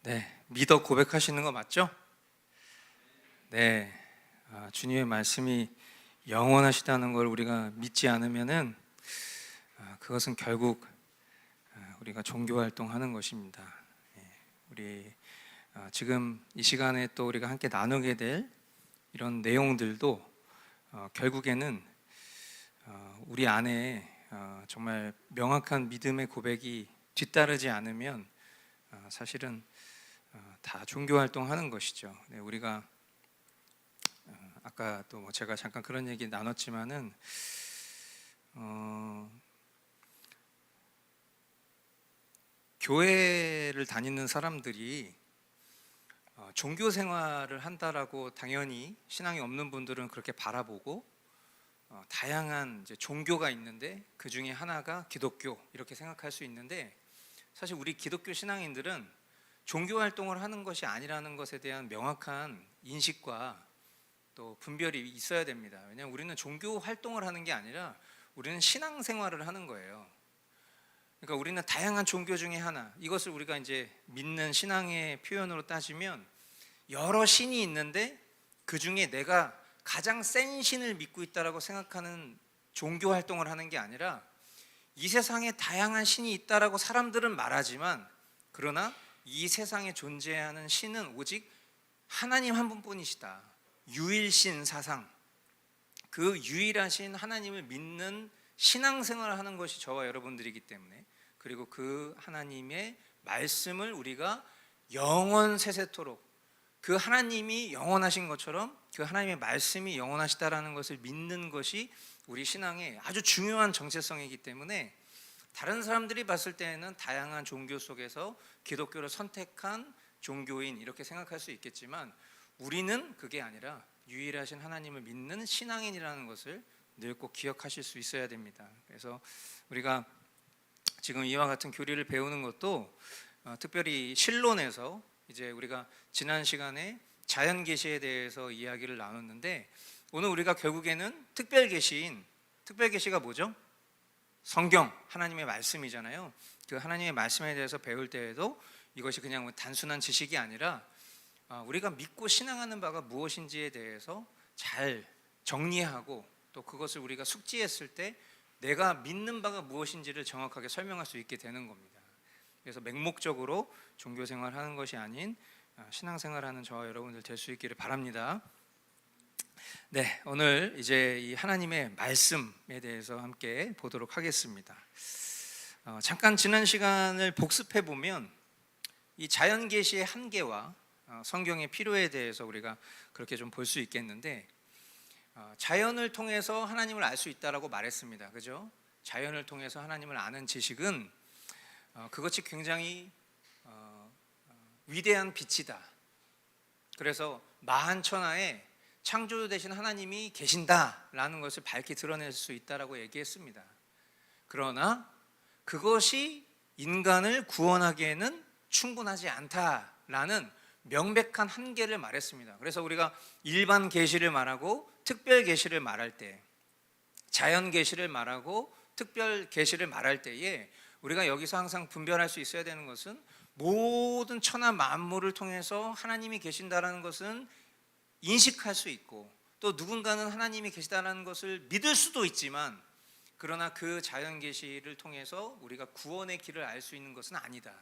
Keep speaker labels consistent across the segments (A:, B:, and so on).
A: 네, 믿어 고백하시는 거 맞죠? 네, 주님의 말씀이 영원하시다는 걸 우리가 믿지 않으면은 그것은 결국 우리가 종교 활동하는 것입니다. 예, 우리 지금 이 시간에 또 우리가 함께 나누게 될 이런 내용들도 결국에는 우리 안에 정말 명확한 믿음의 고백이 뒤따르지 않으면 사실은 다 종교 활동하는 것이죠. 네, 우리가 아까 또 뭐 제가 잠깐 그런 얘기 나눴지만은 교회를 다니는 사람들이 종교 생활을 한다라고 당연히 신앙이 없는 분들은 그렇게 바라보고 다양한 이제 종교가 있는데 그 중에 하나가 기독교 이렇게 생각할 수 있는데, 사실 우리 기독교 신앙인들은 종교 활동을 하는 것이 아니라는 것에 대한 명확한 인식과 또 분별이 있어야 됩니다. 왜냐하면 우리는 종교 활동을 하는 게 아니라 우리는 신앙 생활을 하는 거예요. 그러니까 우리는 다양한 종교 중에 하나, 이것을 우리가 이제 믿는 신앙의 표현으로 따지면 여러 신이 있는데 그 중에 내가 가장 센 신을 믿고 있다라고 생각하는 종교 활동을 하는 게 아니라, 이 세상에 다양한 신이 있다라고 사람들은 말하지만 그러나 이 세상에 존재하는 신은 오직 하나님 한 분뿐이시다. 유일신 사상, 그 유일하신 하나님을 믿는 신앙생활을 하는 것이 저와 여러분들이기 때문에, 그리고 그 하나님의 말씀을 우리가 영원세세토록 그 하나님이 영원하신 것처럼 그 하나님의 말씀이 영원하시다라는 것을 믿는 것이 우리 신앙의 아주 중요한 정체성이기 때문에, 다른 사람들이 봤을 때에는 다양한 종교 속에서 기독교를 선택한 종교인 이렇게 생각할 수 있겠지만, 우리는 그게 아니라 유일하신 하나님을 믿는 신앙인이라는 것을 늘 꼭 기억하실 수 있어야 됩니다. 그래서 우리가 지금 이와 같은 교리를 배우는 것도 특별히 신론에서 이제 우리가 지난 시간에 자연 계시에 대해서 이야기를 나눴는데, 오늘 우리가 결국에는 특별 계시가 뭐죠? 성경, 하나님의 말씀이잖아요. 그 하나님의 말씀에 대해서 배울 때에도 이것이 그냥 단순한 지식이 아니라 우리가 믿고 신앙하는 바가 무엇인지에 대해서 잘 정리하고, 또 그것을 우리가 숙지했을 때 내가 믿는 바가 무엇인지를 정확하게 설명할 수 있게 되는 겁니다. 그래서 맹목적으로 종교 생활하는 것이 아닌 신앙생활하는 저와 여러분들 될 수 있기를 바랍니다. 네, 오늘 이제 이 하나님의 말씀에 대해서 함께 보도록 하겠습니다. 잠깐 지난 시간을 복습해 보면 이 자연 계시의 한계와 성경의 필요에 대해서 우리가 그렇게 좀 볼 수 있겠는데, 자연을 통해서 하나님을 알 수 있다라고 말했습니다. 그죠? 자연을 통해서 하나님을 아는 지식은 그것이 굉장히 위대한 빛이다. 그래서 만천하에 창조 되신 하나님이 계신다라는 것을 밝히 드러낼 수 있다라고 얘기했습니다. 그러나 그것이 인간을 구원하기에는 충분하지 않다라는 명백한 한계를 말했습니다. 그래서 우리가 일반 계시를 말하고 특별 계시를 말할 때, 자연 계시를 말하고 특별 계시를 말할 때에 우리가 여기서 항상 분별할 수 있어야 되는 것은, 모든 천하 만물을 통해서 하나님이 계신다라는 것은 인식할 수 있고, 또 누군가는 하나님이 계시다는 것을 믿을 수도 있지만, 그러나 그 자연 계시를 통해서 우리가 구원의 길을 알 수 있는 것은 아니다.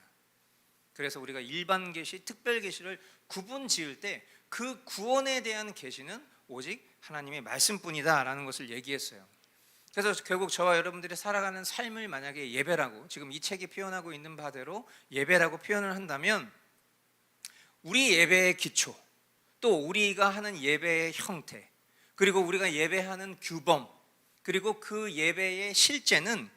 A: 그래서 우리가 일반 계시, 특별 계시를 구분 지을 때 그 구원에 대한 계시는 오직 하나님의 말씀뿐이다라는 것을 얘기했어요. 그래서 결국 저와 여러분들이 살아가는 삶을 만약에 예배라고, 지금 이 책이 표현하고 있는 바대로 예배라고 표현을 한다면, 우리 예배의 기초, 또 우리가 하는 예배의 형태, 그리고 우리가 예배하는 규범, 그리고 그 예배의 실제는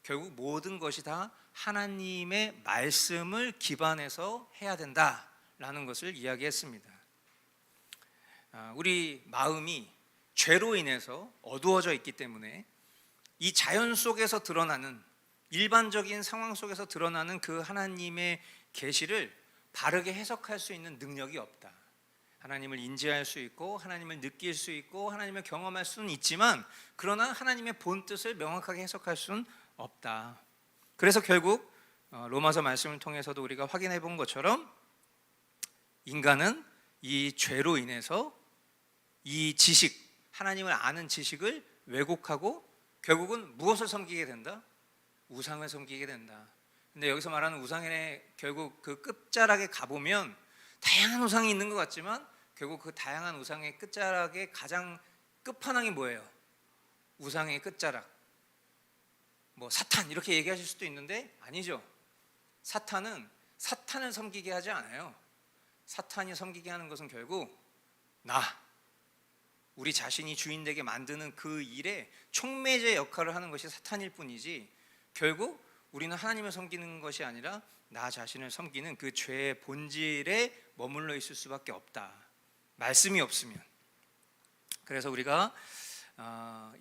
A: 결국 모든 것이 다 하나님의 말씀을 기반해서 해야 된다라는 것을 이야기했습니다. 우리 마음이 죄로 인해서 어두워져 있기 때문에 이 자연 속에서 드러나는, 일반적인 상황 속에서 드러나는 그 하나님의 계시를 바르게 해석할 수 있는 능력이 없다. 하나님을 인지할 수 있고 하나님을 느낄 수 있고 하나님을 경험할 수는 있지만, 그러나 하나님의 본뜻을 명확하게 해석할 수는 없다. 그래서 결국 로마서 말씀을 통해서도 우리가 확인해 본 것처럼 인간은 이 죄로 인해서 이 지식, 하나님을 아는 지식을 왜곡하고 결국은 무엇을 섬기게 된다? 우상을 섬기게 된다. 근데 여기서 말하는 우상에 결국 그 끝자락에 가보면 다양한 우상이 있는 것 같지만 결국 그 다양한 우상의 끝자락의 가장 끝판왕이 뭐예요? 우상의 끝자락, 뭐 사탄 이렇게 얘기하실 수도 있는데 아니죠. 사탄은 사탄을 섬기게 하지 않아요. 사탄이 섬기게 하는 것은 결국 우리 자신이 주인되게 만드는 그 일에 촉매제 역할을 하는 것이 사탄일 뿐이지, 결국 우리는 하나님을 섬기는 것이 아니라 나 자신을 섬기는 그 죄의 본질에 머물러 있을 수밖에 없다, 말씀이 없으면. 그래서 우리가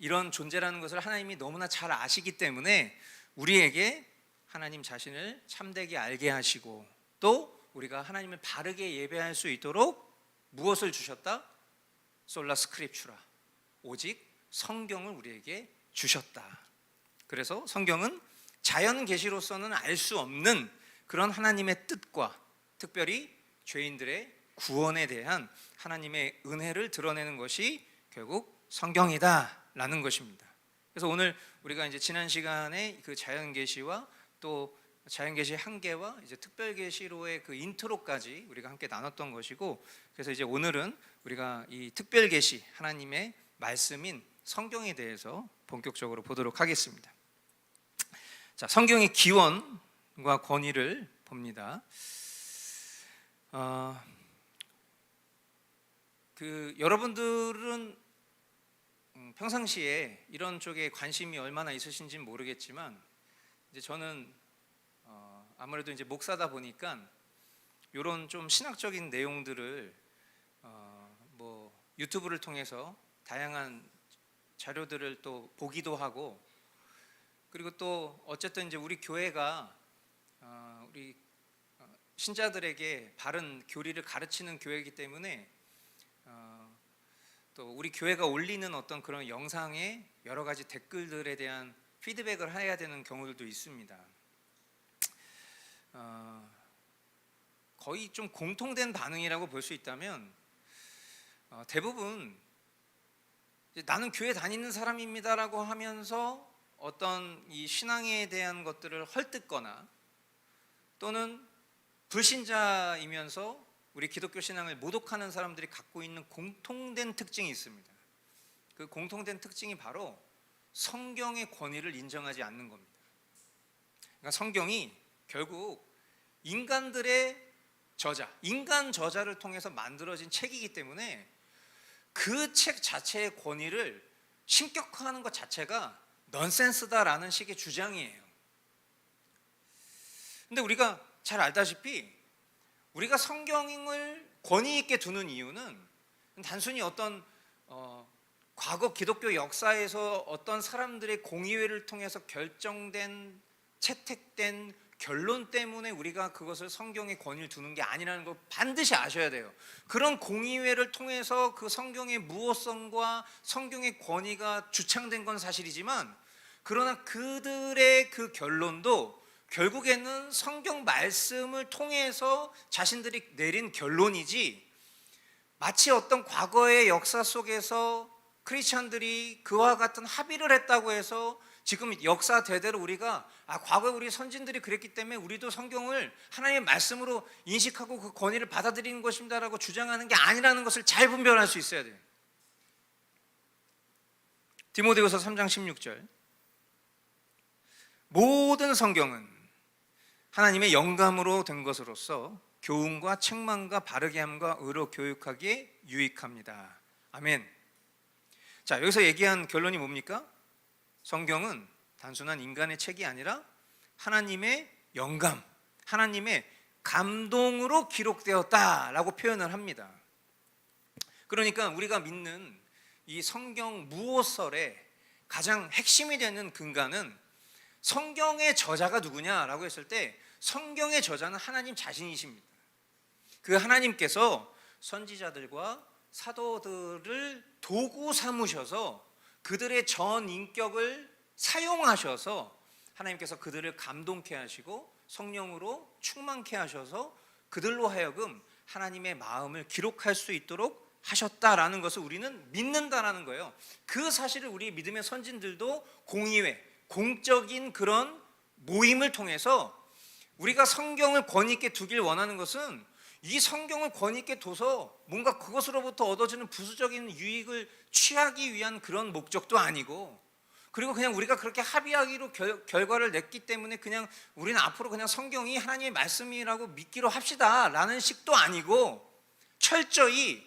A: 이런 존재라는 것을 하나님이 너무나 잘 아시기 때문에 우리에게 하나님 자신을 참되게 알게 하시고, 또 우리가 하나님을 바르게 예배할 수 있도록 무엇을 주셨다? 솔라 스크립추라, 오직 성경을 우리에게 주셨다. 그래서 성경은 자연 계시로서는 알 수 없는 그런 하나님의 뜻과 특별히 죄인들의 구원에 대한 하나님의 은혜를 드러내는 것이 결국 성경이다라는 것입니다. 그래서 오늘 우리가 이제 지난 시간에 그 자연 계시와 또 자연 계시의 한계와 이제 특별 계시로의 그 인트로까지 우리가 함께 나눴던 것이고, 그래서 이제 오늘은 우리가 이 특별 계시 하나님의 말씀인 성경에 대해서 본격적으로 보도록 하겠습니다. 자, 성경의 기원과 권위를 봅니다. 여러분들은 평상시에 이런 쪽에 관심이 얼마나 있으신지는 모르겠지만, 이제 저는 아무래도 이제 목사다 보니까 이런 좀 신학적인 내용들을 뭐 유튜브를 통해서 다양한 자료들을 또 보기도 하고, 그리고 또 어쨌든 이제 우리 교회가 우리 신자들에게 바른 교리를 가르치는 교회이기 때문에 또 우리 교회가 올리는 어떤 그런 영상에 여러 가지 댓글들에 대한 피드백을 해야 되는 경우들도 있습니다. 거의 좀 공통된 반응이라고 볼 수 있다면 대부분 나는 교회 다니는 사람입니다라고 하면서 어떤 이 신앙에 대한 것들을 헐뜯거나, 또는 불신자이면서 우리 기독교 신앙을 모독하는 사람들이 갖고 있는 공통된 특징이 있습니다. 그 공통된 특징이 바로 성경의 권위를 인정하지 않는 겁니다. 그러니까 성경이 결국 인간들의 저자, 인간 저자를 통해서 만들어진 책이기 때문에 그 책 자체의 권위를 신격화하는 것 자체가 넌센스다라는 식의 주장이에요. 근데 우리가 잘 알다시피 우리가 성경을 권위 있게 두는 이유는 단순히 어떤 과거 기독교 역사에서 어떤 사람들의 공의회를 통해서 결정된, 채택된 결론 때문에 우리가 그것을 성경의 권위를 두는 게 아니라는 걸 반드시 아셔야 돼요. 그런 공의회를 통해서 그 성경의 무호성과 성경의 권위가 주창된 건 사실이지만, 그러나 그들의 그 결론도 결국에는 성경 말씀을 통해서 자신들이 내린 결론이지, 마치 어떤 과거의 역사 속에서 크리스찬들이 그와 같은 합의를 했다고 해서 지금 역사 대대로 우리가 과거에 우리 선진들이 그랬기 때문에 우리도 성경을 하나님의 말씀으로 인식하고 그 권위를 받아들이는 것입니다라고 주장하는 게 아니라는 것을 잘 분별할 수 있어야 돼요. 디모데후서 3장 16절, 모든 성경은 하나님의 영감으로 된 것으로서 교훈과 책망과 바르게 함과 의로 교육하기에 유익합니다. 아멘. 자, 여기서 얘기한 결론이 뭡니까? 성경은 단순한 인간의 책이 아니라 하나님의 영감, 하나님의 감동으로 기록되었다라고 표현을 합니다. 그러니까 우리가 믿는 이 성경 무호설의 가장 핵심이 되는 근간은 성경의 저자가 누구냐라고 했을 때 성경의 저자는 하나님 자신이십니다. 그 하나님께서 선지자들과 사도들을 도구 삼으셔서 그들의 전 인격을 사용하셔서 하나님께서 그들을 감동케 하시고 성령으로 충만케 하셔서 그들로 하여금 하나님의 마음을 기록할 수 있도록 하셨다라는 것을 우리는 믿는다라는 거예요. 그 사실을 우리 믿음의 선진들도 공의회, 공적인 그런 모임을 통해서 우리가 성경을 권위 있게 두길 원하는 것은 이 성경을 권위 있게 둬서 뭔가 그것으로부터 얻어지는 부수적인 유익을 취하기 위한 그런 목적도 아니고, 그리고 그냥 우리가 그렇게 합의하기로 결과를 냈기 때문에 그냥 우리는 앞으로 그냥 성경이 하나님의 말씀이라고 믿기로 합시다 라는 식도 아니고, 철저히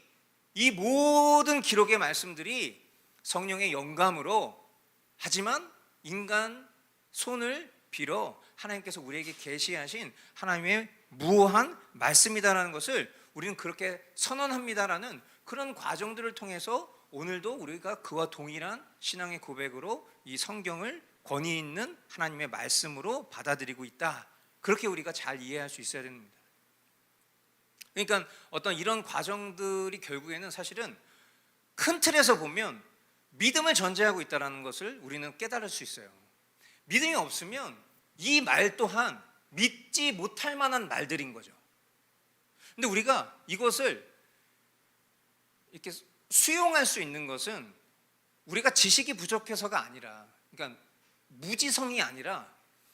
A: 이 모든 기록의 말씀들이 성령의 영감으로, 하지만 인간 손을 빌어 하나님께서 우리에게 계시하신 하나님의 무한 말씀이다라는 것을 우리는 그렇게 선언합니다라는 그런 과정들을 통해서 오늘도 우리가 그와 동일한 신앙의 고백으로 이 성경을 권위 있는 하나님의 말씀으로 받아들이고 있다, 그렇게 우리가 잘 이해할 수 있어야 됩니다. 그러니까 어떤 이런 과정들이 결국에는 사실은 큰 틀에서 보면 믿음을 전제하고 있다는 것을 우리는 깨달을 수 있어요. 믿음이 없으면 이 말 또한 믿지 못할 만한 말들인 거죠. 근데 우리가 이것을 이렇게 수용할 수 있는 것은 우리가 지식이 부족해서가 아니라, 그러니까 무지성이 아니라,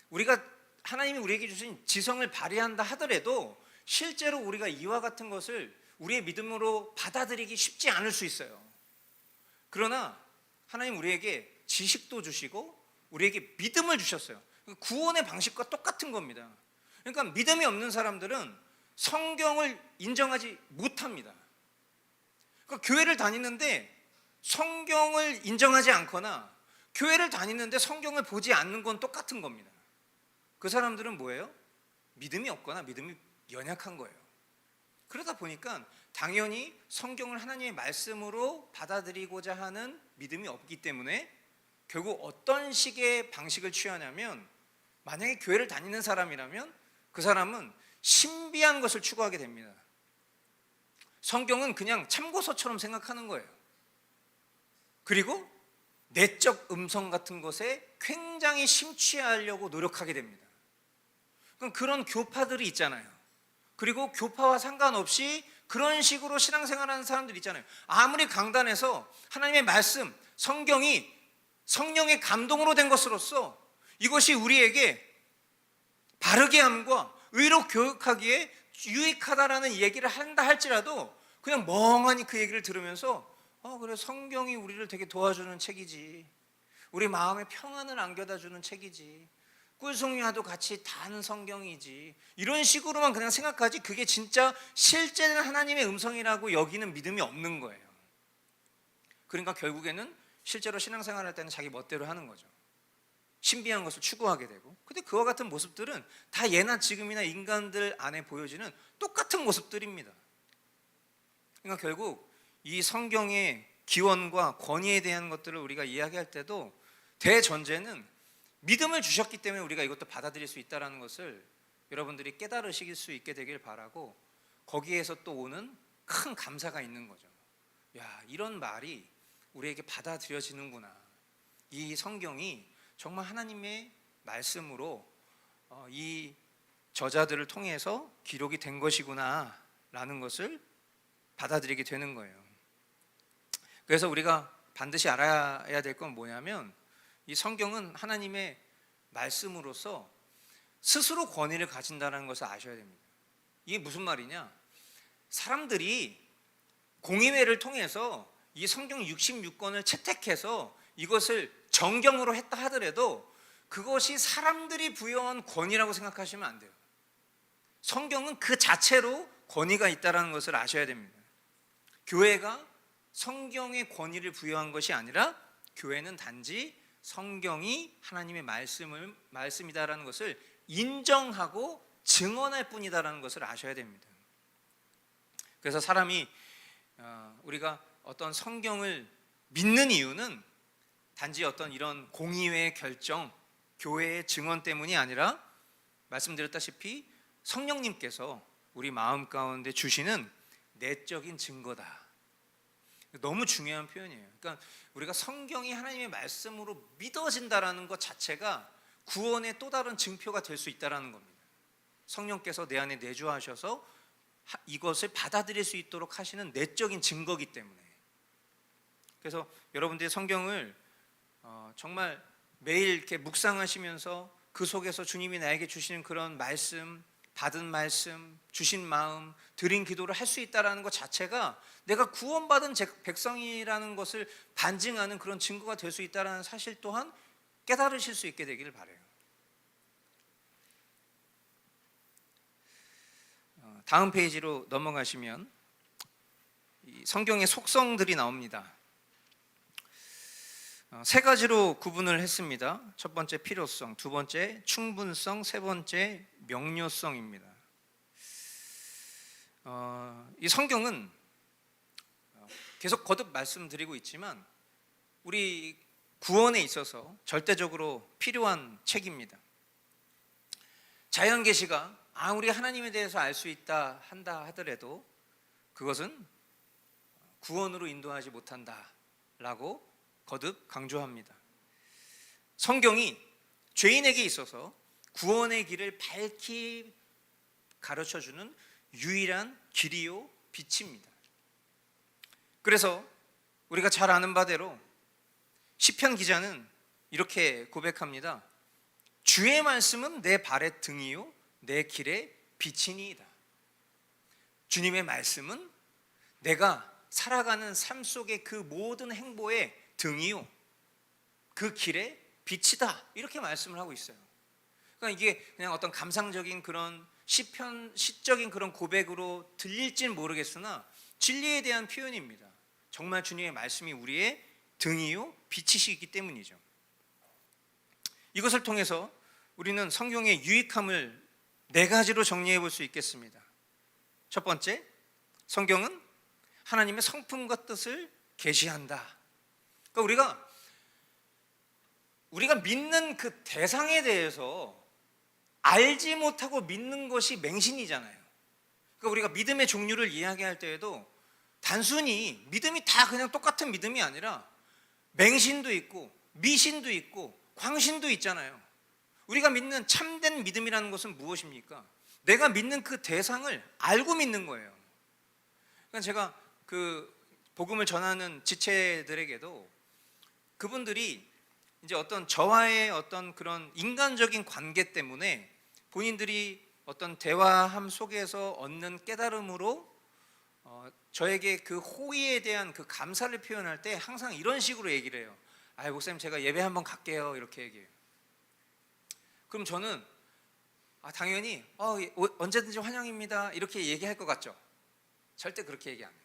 A: 우리가 하나님이 우리에게 주신 지성을 발휘한다 하더라도 실제로 우리가 이와 같은 것을 우리의 믿음으로 받아들이기 쉽지 않을 수 있어요. 그러나 하나님 우리에게 지식도 주시고 우리에게 믿음을 주셨어요. 구원의 방식과 똑같은 겁니다. 그러니까 믿음이 없는 사람들은 성경을 인정하지 못합니다. 그러니까 교회를 다니는데 성경을 인정하지 않거나 교회를 다니는데 성경을 보지 않는 건 똑같은 겁니다. 그 사람들은 뭐예요? 믿음이 없거나 믿음이 연약한 거예요. 그러다 보니까 당연히 성경을 하나님의 말씀으로 받아들이고자 하는 믿음이 없기 때문에 결국 어떤 식의 방식을 취하냐면, 만약에 교회를 다니는 사람이라면 그 사람은 신비한 것을 추구하게 됩니다. 성경은 그냥 참고서처럼 생각하는 거예요. 그리고 내적 음성 같은 것에 굉장히 심취하려고 노력하게 됩니다. 그럼 그런 교파들이 있잖아요. 그리고 교파와 상관없이 그런 식으로 신앙생활하는 사람들 있잖아요. 아무리 강단해서 하나님의 말씀, 성경이 성령의 감동으로 된 것으로서 이것이 우리에게 바르게 함과 의로 교육하기에 유익하다라는 얘기를 한다 할지라도 그냥 멍하니 그 얘기를 들으면서 그래, 성경이 우리를 되게 도와주는 책이지, 우리 마음에 평안을 안겨다 주는 책이지, 꿀송이와도 같이 단 성경이지, 이런 식으로만 그냥 생각하지, 그게 진짜 실제는 하나님의 음성이라고 여기는 믿음이 없는 거예요. 그러니까 결국에는 실제로 신앙생활할 때는 자기 멋대로 하는 거죠. 신비한 것을 추구하게 되고. 근데 그와 같은 모습들은 다 예나 지금이나 인간들 안에 보여지는 똑같은 모습들입니다. 그러니까 결국 이 성경의 기원과 권위에 대한 것들을 우리가 이야기할 때도 대전제는 믿음을 주셨기 때문에 우리가 이것도 받아들일 수 있다는 것을 여러분들이 깨달으실 수 있게 되길 바라고, 거기에서 또 오는 큰 감사가 있는 거죠. 야, 이런 말이 우리에게 받아들여지는구나. 이 성경이 정말 하나님의 말씀으로 이 저자들을 통해서 기록이 된 것이구나 라는 것을 받아들이게 되는 거예요. 그래서 우리가 반드시 알아야 될 건 뭐냐면, 이 성경은 하나님의 말씀으로서 스스로 권위를 가진다는 것을 아셔야 됩니다. 이게 무슨 말이냐? 사람들이 공의회를 통해서 이 성경 66권을 채택해서 이것을 정경으로 했다 하더라도 그것이 사람들이 부여한 권위라고 생각하시면 안 돼요. 성경은 그 자체로 권위가 있다는 것을 아셔야 됩니다. 교회가 성경의 권위를 부여한 것이 아니라 교회는 단지 성경이 하나님의 말씀이다라는 것을 인정하고 증언할 뿐이다라는 것을 아셔야 됩니다. 그래서 사람이 우리가 어떤 성경을 믿는 이유는 단지 어떤 이런 공의회의 결정, 교회의 증언 때문이 아니라 말씀드렸다시피 성령님께서 우리 마음 가운데 주시는 내적인 증거다. 너무 중요한 표현이에요. 그러니까 우리가 성경이 하나님의 말씀으로 믿어진다라는 것 자체가 구원의 또 다른 증표가 될 수 있다는 겁니다. 성령께서 내 안에 내주하셔서 이것을 받아들일 수 있도록 하시는 내적인 증거이기 때문에. 그래서 여러분들이 성경을 정말 매일 이렇게 묵상하시면서 그 속에서 주님이 나에게 주시는 그런 말씀, 받은 말씀, 주신 마음, 드린 기도를 할 수 있다는 것 자체가 내가 구원받은 백성이라는 것을 반증하는 그런 증거가 될 수 있다는 사실 또한 깨달으실 수 있게 되기를 바라요. 다음 페이지로 넘어가시면 성경의 속성들이 나옵니다. 세 가지로 구분을 했습니다. 첫 번째 필요성, 두 번째 충분성, 세 번째 명료성입니다. 이 성경은 계속 거듭 말씀드리고 있지만 우리 구원에 있어서 절대적으로 필요한 책입니다. 자연계시가 아무리 하나님에 대해서 알 수 있다 한다 하더라도 그것은 구원으로 인도하지 못한다라고 거듭 강조합니다. 성경이 죄인에게 있어서 구원의 길을 밝히 가르쳐주는 유일한 길이요 빛입니다. 그래서 우리가 잘 아는 바대로 시편 기자는 이렇게 고백합니다. 주의 말씀은 내 발의 등이요 내 길의 빛이니이다. 주님의 말씀은 내가 살아가는 삶 속의 그 모든 행보의 등이요 그 길의 빛이다, 이렇게 말씀을 하고 있어요. 그러니까 이게 그냥 어떤 감상적인 그런 시적인 그런 고백으로 들릴진 모르겠으나 진리에 대한 표현입니다. 정말 주님의 말씀이 우리의 등이요 빛이시기 때문이죠. 이것을 통해서 우리는 성경의 유익함을 네 가지로 정리해 볼 수 있겠습니다. 첫 번째, 성경은 하나님의 성품과 뜻을 계시한다. 그러니까 우리가 믿는 그 대상에 대해서 알지 못하고 믿는 것이 맹신이잖아요. 그러니까 우리가 믿음의 종류를 이야기할 때에도 단순히 믿음이 다 그냥 똑같은 믿음이 아니라 맹신도 있고 미신도 있고 광신도 있잖아요. 우리가 믿는 참된 믿음이라는 것은 무엇입니까? 내가 믿는 그 대상을 알고 믿는 거예요. 그러니까 제가 그 복음을 전하는 지체들에게도 그분들이 이제 어떤 저와의 어떤 그런 인간적인 관계 때문에 본인들이 어떤 대화함 속에서 얻는 깨달음으로 저에게 그 호의에 대한 그 감사를 표현할 때 항상 이런 식으로 얘기를 해요. 아, 목사님 제가 예배 한번 갈게요, 이렇게 얘기해요. 그럼 저는 당연히 언제든지 환영입니다 이렇게 얘기할 것 같죠? 절대 그렇게 얘기 안 해요.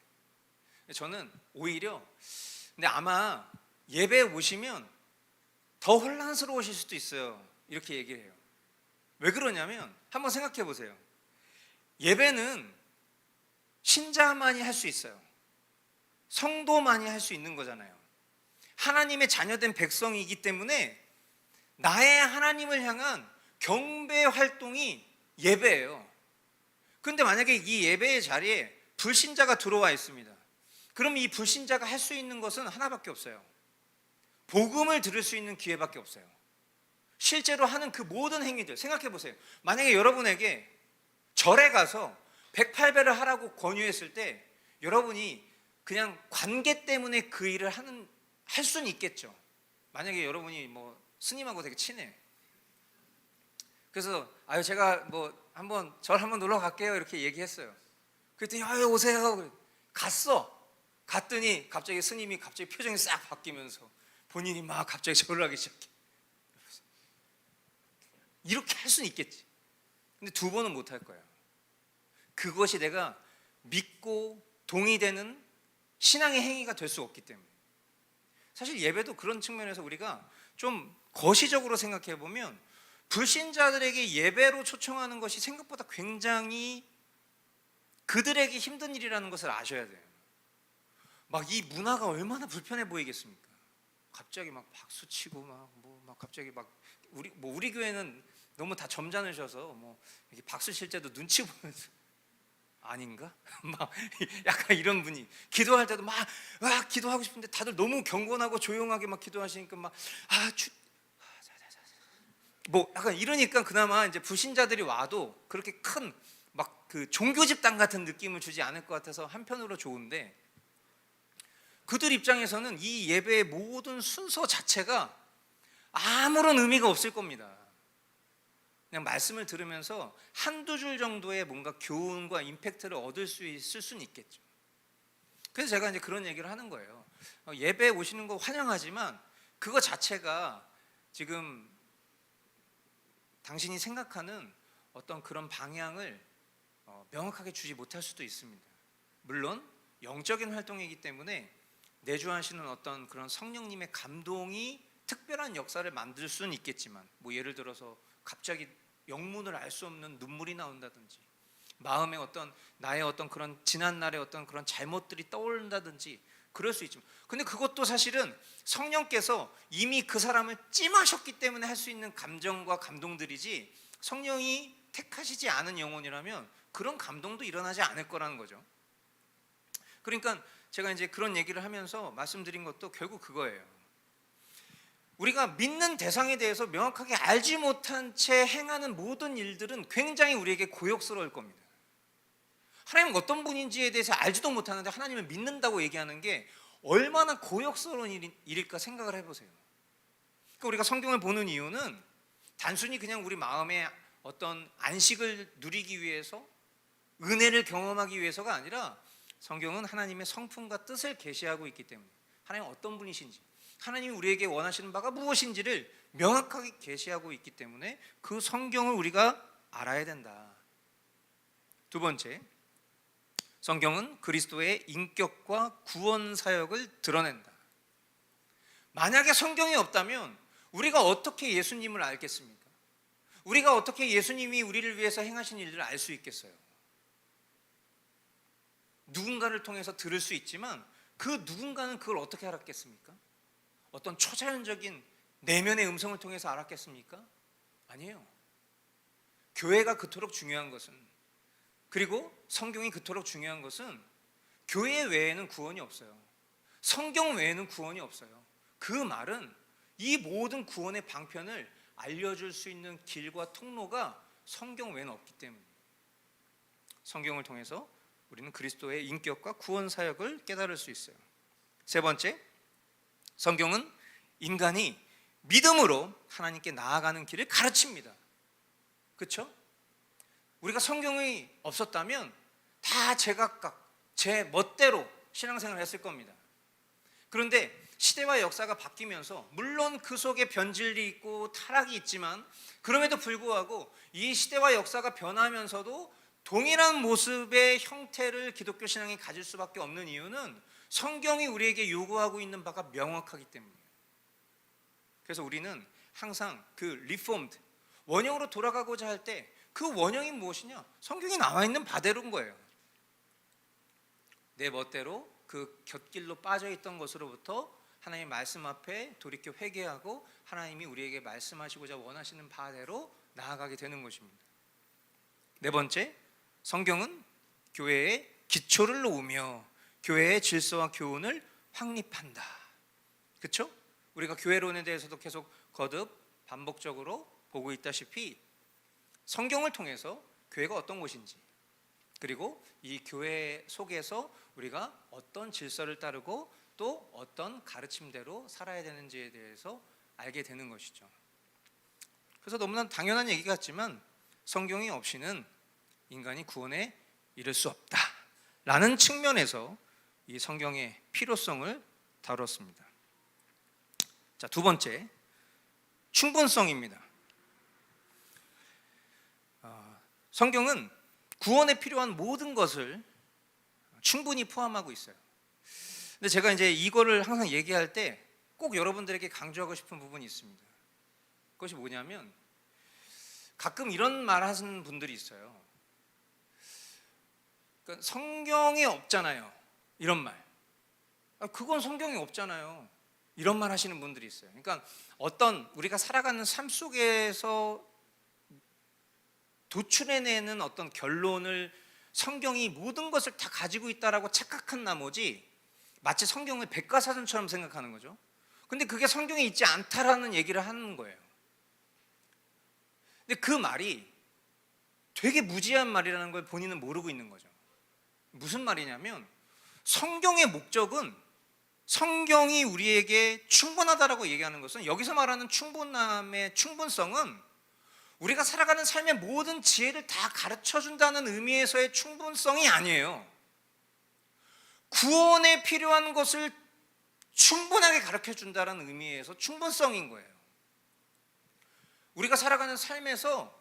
A: 저는 오히려 근데 아마 예배에 오시면 더 혼란스러우실 수도 있어요, 이렇게 얘기를 해요. 왜 그러냐면 한번 생각해 보세요. 예배는 신자만이 할 수 있어요. 성도만이 할 수 있는 거잖아요. 하나님의 자녀된 백성이기 때문에 나의 하나님을 향한 경배 활동이 예배예요. 그런데 만약에 이 예배의 자리에 불신자가 들어와 있습니다. 그럼 이 불신자가 할 수 있는 것은 하나밖에 없어요. 복음을 들을 수 있는 기회밖에 없어요. 실제로 하는 그 모든 행위들 생각해 보세요. 만약에 여러분에게 절에 가서 108배를 하라고 권유했을 때 여러분이 그냥 관계 때문에 그 일을 할 수는 있겠죠. 만약에 여러분이 뭐 스님하고 되게 친해. 그래서 제가 뭐 한번 절 한번 놀러 갈게요 이렇게 얘기했어요. 그랬더니 오세요. 갔더니 갑자기 스님이 갑자기 표정이 싹 바뀌면서 본인이 막 갑자기 절을 하기 시작해. 이렇게 할 수는 있겠지. 근데 두 번은 못 할 거예요. 그것이 내가 믿고 동의되는 신앙의 행위가 될 수 없기 때문에. 사실 예배도 그런 측면에서 우리가 좀 거시적으로 생각해 보면 불신자들에게 예배로 초청하는 것이 생각보다 굉장히 그들에게 힘든 일이라는 것을 아셔야 돼요. 막 이 문화가 얼마나 불편해 보이겠습니까? 갑자기 막 박수 치고 막 갑자기 막 우리 교회는 너무 다 점잖으셔서 뭐 이렇게 박수 칠 때도 눈치 보면서 아닌가? 막 약간 이런 분이 기도할 때도 막 기도하고 싶은데 다들 너무 경건하고 조용하게 막 기도하시니까 뭐 약간 이러니까 그나마 이제 불신자들이 와도 그렇게 큰 막 그 종교 집단 같은 느낌을 주지 않을 것 같아서 한편으로 좋은데, 그들 입장에서는 이 예배의 모든 순서 자체가 아무런 의미가 없을 겁니다. 그냥 말씀을 들으면서 한두 줄 정도의 뭔가 교훈과 임팩트를 얻을 수 있을 수는 있겠죠. 그래서 제가 이제 그런 얘기를 하는 거예요. 예배에 오시는 거 환영하지만 그거 자체가 지금 당신이 생각하는 어떤 그런 방향을 명확하게 주지 못할 수도 있습니다. 물론 영적인 활동이기 때문에 내주하시는 어떤 그런 성령님의 감동이 특별한 역사를 만들 수는 있겠지만, 뭐 예를 들어서 갑자기 영문을 알 수 없는 눈물이 나온다든지, 마음에 어떤 나의 어떤 그런 지난날의 어떤 그런 잘못들이 떠오른다든지 그럴 수 있지만, 근데 그것도 사실은 성령께서 이미 그 사람을 찜하셨기 때문에 할 수 있는 감정과 감동들이지, 성령이 택하시지 않은 영혼이라면 그런 감동도 일어나지 않을 거라는 거죠. 그러니까 제가 이제 그런 얘기를 하면서 말씀드린 것도 결국 그거예요. 우리가 믿는 대상에 대해서 명확하게 알지 못한 채 행하는 모든 일들은 굉장히 우리에게 고역스러울 겁니다. 하나님은 어떤 분인지에 대해서 알지도 못하는데 하나님을 믿는다고 얘기하는 게 얼마나 고역스러운 일일까 생각을 해보세요. 그러니까 우리가 성경을 보는 이유는 단순히 그냥 우리 마음의 어떤 안식을 누리기 위해서, 은혜를 경험하기 위해서가 아니라, 성경은 하나님의 성품과 뜻을 계시하고 있기 때문에, 하나님은 어떤 분이신지, 하나님이 우리에게 원하시는 바가 무엇인지를 명확하게 계시하고 있기 때문에 그 성경을 우리가 알아야 된다. 두 번째, 성경은 그리스도의 인격과 구원 사역을 드러낸다. 만약에 성경이 없다면 우리가 어떻게 예수님을 알겠습니까? 우리가 어떻게 예수님이 우리를 위해서 행하신 일들을 알 수 있겠어요? 누군가를 통해서 들을 수 있지만 그 누군가는 그걸 어떻게 알았겠습니까? 어떤 초자연적인 내면의 음성을 통해서 알았겠습니까? 아니에요. 교회가 그토록 중요한 것은, 그리고 성경이 그토록 중요한 것은, 교회 외에는 구원이 없어요. 성경 외에는 구원이 없어요. 그 말은 이 모든 구원의 방편을 알려줄 수 있는 길과 통로가 성경 외에는 없기 때문에, 성경을 통해서 우리는 그리스도의 인격과 구원 사역을 깨달을 수 있어요. 세 번째, 성경은 인간이 믿음으로 하나님께 나아가는 길을 가르칩니다. 그렇죠? 우리가 성경이 없었다면 다 제각각 제 멋대로 신앙생활을 했을 겁니다. 그런데 시대와 역사가 바뀌면서, 물론 그 속에 변질이 있고 타락이 있지만, 그럼에도 불구하고 이 시대와 역사가 변하면서도 동일한 모습의 형태를 기독교 신앙이 가질 수밖에 없는 이유는 성경이 우리에게 요구하고 있는 바가 명확하기 때문이에요. 그래서 우리는 항상 그 리폼드, 원형으로 돌아가고자 할 때 그 원형이 무엇이냐? 성경에 나와 있는 바대로인 거예요. 내 멋대로 그 곁길로 빠져있던 것으로부터 하나님의 말씀 앞에 돌이켜 회개하고 하나님이 우리에게 말씀하시고자 원하시는 바대로 나아가게 되는 것입니다. 네 번째, 성경은 교회의 기초를 놓으며 교회의 질서와 교훈을 확립한다. 그렇죠? 우리가 교회론에 대해서도 계속 거듭 반복적으로 보고 있다시피, 성경을 통해서 교회가 어떤 곳인지, 그리고 이 교회 속에서 우리가 어떤 질서를 따르고 또 어떤 가르침대로 살아야 되는지에 대해서 알게 되는 것이죠. 그래서 너무나 당연한 얘기 같지만 성경이 없이는 인간이 구원에 이를 수 없다라는 측면에서 이 성경의 필요성을 다뤘습니다. 자, 두 번째, 충분성입니다. 성경은 구원에 필요한 모든 것을 충분히 포함하고 있어요. 근데 제가 이제 이거를 항상 얘기할 때 꼭 여러분들에게 강조하고 싶은 부분이 있습니다. 그것이 뭐냐면, 가끔 이런 말 하시는 분들이 있어요. 그러니까 성경에 없잖아요, 이런 말. 그건 성경에 없잖아요, 이런 말 하시는 분들이 있어요. 그러니까 어떤 우리가 살아가는 삶 속에서 도출해내는 어떤 결론을 성경이 모든 것을 다 가지고 있다라고 착각한 나머지 마치 성경을 백과사전처럼 생각하는 거죠. 근데 그게 성경에 있지 않다라는 얘기를 하는 거예요. 근데 그 말이 되게 무지한 말이라는 걸 본인은 모르고 있는 거죠. 무슨 말이냐면 성경의 목적은, 성경이 우리에게 충분하다라고 얘기하는 것은, 여기서 말하는 충분함의 충분성은 우리가 살아가는 삶의 모든 지혜를 다 가르쳐준다는 의미에서의 충분성이 아니에요. 구원에 필요한 것을 충분하게 가르쳐준다는 의미에서 충분성인 거예요. 우리가 살아가는 삶에서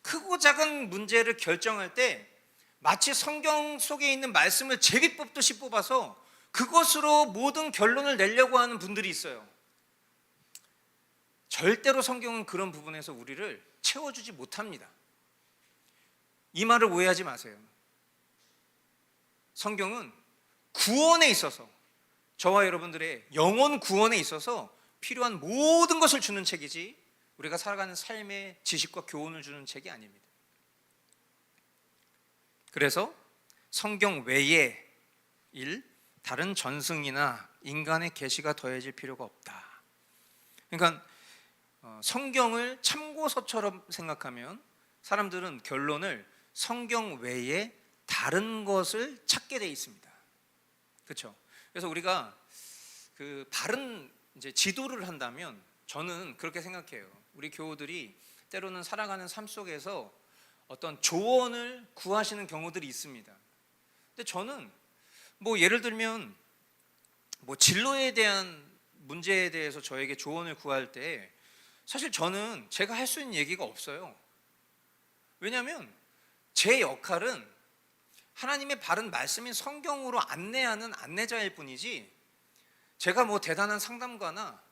A: 크고 작은 문제를 결정할 때 마치 성경 속에 있는 말씀을 제비뽑듯이 뽑아서 그것으로 모든 결론을 내려고 하는 분들이 있어요. 절대로 성경은 그런 부분에서 우리를 채워주지 못합니다. 이 말을 오해하지 마세요. 성경은 구원에 있어서, 저와 여러분들의 영혼 구원에 있어서 필요한 모든 것을 주는 책이지 우리가 살아가는 삶의 지식과 교훈을 주는 책이 아닙니다. 그래서 성경 외에 다른 전승이나 인간의 계시가 더해질 필요가 없다. 그러니까 성경을 참고서처럼 생각하면 사람들은 결론을 성경 외에 다른 것을 찾게 돼 있습니다. 그렇죠? 그래서 우리가 그 바른 이제 지도를 한다면, 저는 그렇게 생각해요. 우리 교우들이 때로는 살아가는 삶 속에서 어떤 조언을 구하시는 경우들이 있습니다. 근데 저는 뭐 예를 들면 뭐 진로에 대한 문제에 대해서 저에게 조언을 구할 때 사실 저는 제가 할 수 있는 얘기가 없어요. 왜냐하면 제 역할은 하나님의 바른 말씀인 성경으로 안내하는 안내자일 뿐이지, 제가 뭐 대단한 상담가나